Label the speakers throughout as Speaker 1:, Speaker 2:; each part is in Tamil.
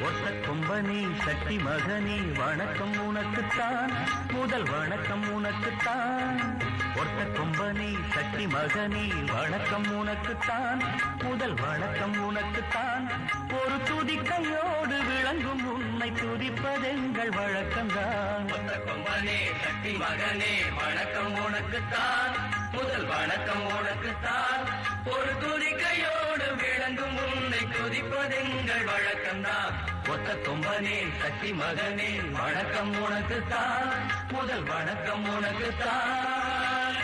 Speaker 1: ஒத்த கொம்பனே சக்தி மகனே வணக்கம் உனக்குத்தான், முதல் வணக்கம் உனக்குத்தான். ஒத்த கொம்பனே சக்தி மகனே வணக்கம் உனக்குத்தான், முதல் வணக்கம் உனக்குத்தான். ஒரு துதிக்கையோடு விளங்கும் உன்னை துதிப்பதெங்கள் வழக்கம்தான்.
Speaker 2: ஒத்த கொம்பனே சக்தி மகனே வணக்கம் உனக்குத்தான், முதல் வணக்கம் உனக்குத்தான். ஒரு துதிக்கையோடு விளங்கும் உன்னை துதிப்பதெங்கள் வழக்கம்தான். ஒத்த கொம்பனே சக்தி மகனே வணக்கம் உனக்குத்தான், முதல் வணக்கம் உனக்குத்தான்.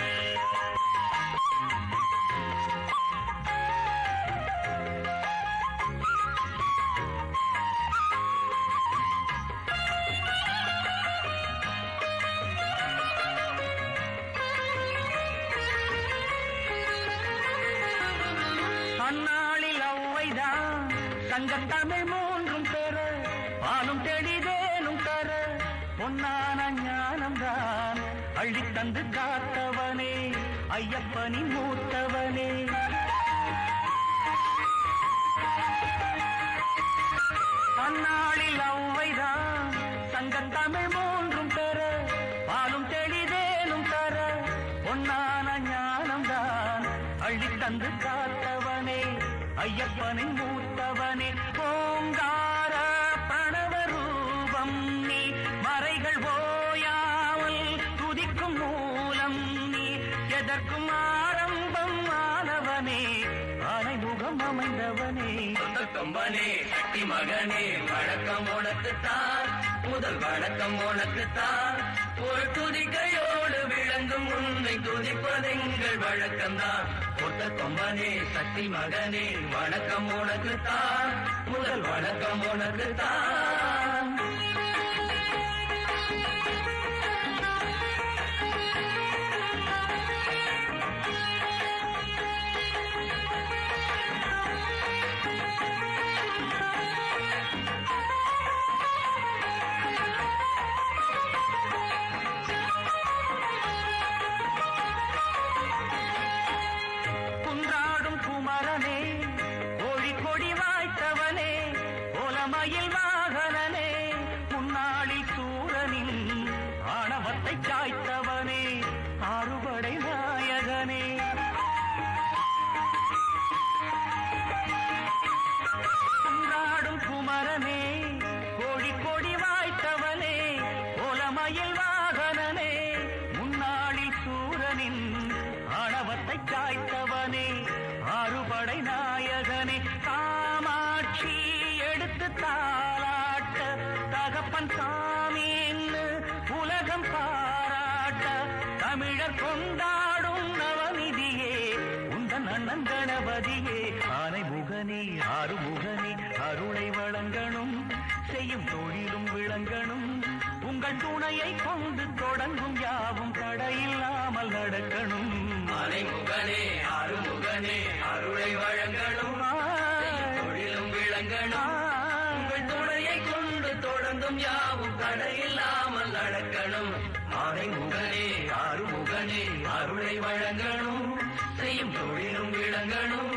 Speaker 1: அந்நாளில் அவ்வைதான் சங்கத்தமிழ் மூன்றும் பெற, பாலும் தெளிதேனும் தர, பொன்னான ஞானம்தான் அள்ளித்தந்து காத்தவனே ஐயப்பனின் மூத்தவனே. அந்நாளில் அவ்வைதான் சங்கத்தமிழ் மூன்றும் பெற, பாலும் தெளிதேனும் தர, பொன்னான ஞானம்தான் அள்ளித்தந்து காத்தவனே ஐயப்பனின் மூத்தவனே. ஓங்கார பிரணவ ரூபம் நீ, மறைகள் ஓயாமல் துதிக்கும் மூலம் நீ, எதற்கும் ஆரம்பம் ஆனவனே ஆனைமுகம் அமைந்தவனே.
Speaker 2: ஒத்த கொம்பனே சக்தி மகனே வணக்கம் உனக்குத்தான், முதல் வணக்கம் உனக்குத்தான். ஒரு துதிக்கையோடு விளங்கும் உன்னை துதிப்பதெங்கள் வழக்கம்தான். ஒத்த கொம்பனே சக்தி மகனே வணக்கம் உனக்குத்தான், முதல் வணக்கம் உனக்குத்தான்.
Speaker 1: மயில் வாகனனே, முன்னாளில் சூரனின் ஆணவத்தை சாய்த்தவனே ஆறுபடை நாயகனே. குன்றாடும் குமரனே, கோழி கொடி வாய்த்தவனே, கோலமயில் வாகனனே, முன்னாளில் சூரனின் ஆணவத்தை சாய்த்தவனே ஆறுபடை நாயகனே. காமாட்சி எடுத்து தாளாட்ட, தகப்பன் சாமின்னு உலகம் பாராட்ட, தமிழர் கொண்டாடும் நவநிதியே உந்தன் அண்ணன் கணபதியே. ஆனைமுகனே ஆறுமுகனே அருளை வழங்கணும், செய்யும் தொழிலும் விளங்கணும், உங்கள் துணையை கொண்டு தொடங்கும் யாவும் தடையில்லாமல் நடக்கணும்.
Speaker 2: ஆனைமுகனே ஆறுமுகனே அருளை வழங்கணும், தொழிலும் விளங்கணும், உங்கள் துணையை கொண்டு தொடர்ந்தும் யாவும் தடையில்லாமல் நடக்கணும். ஆனைமுகனே ஆறுமுகனே அருளை வழங்கணும், செய்யும் தொழிலும் விளங்கணும்,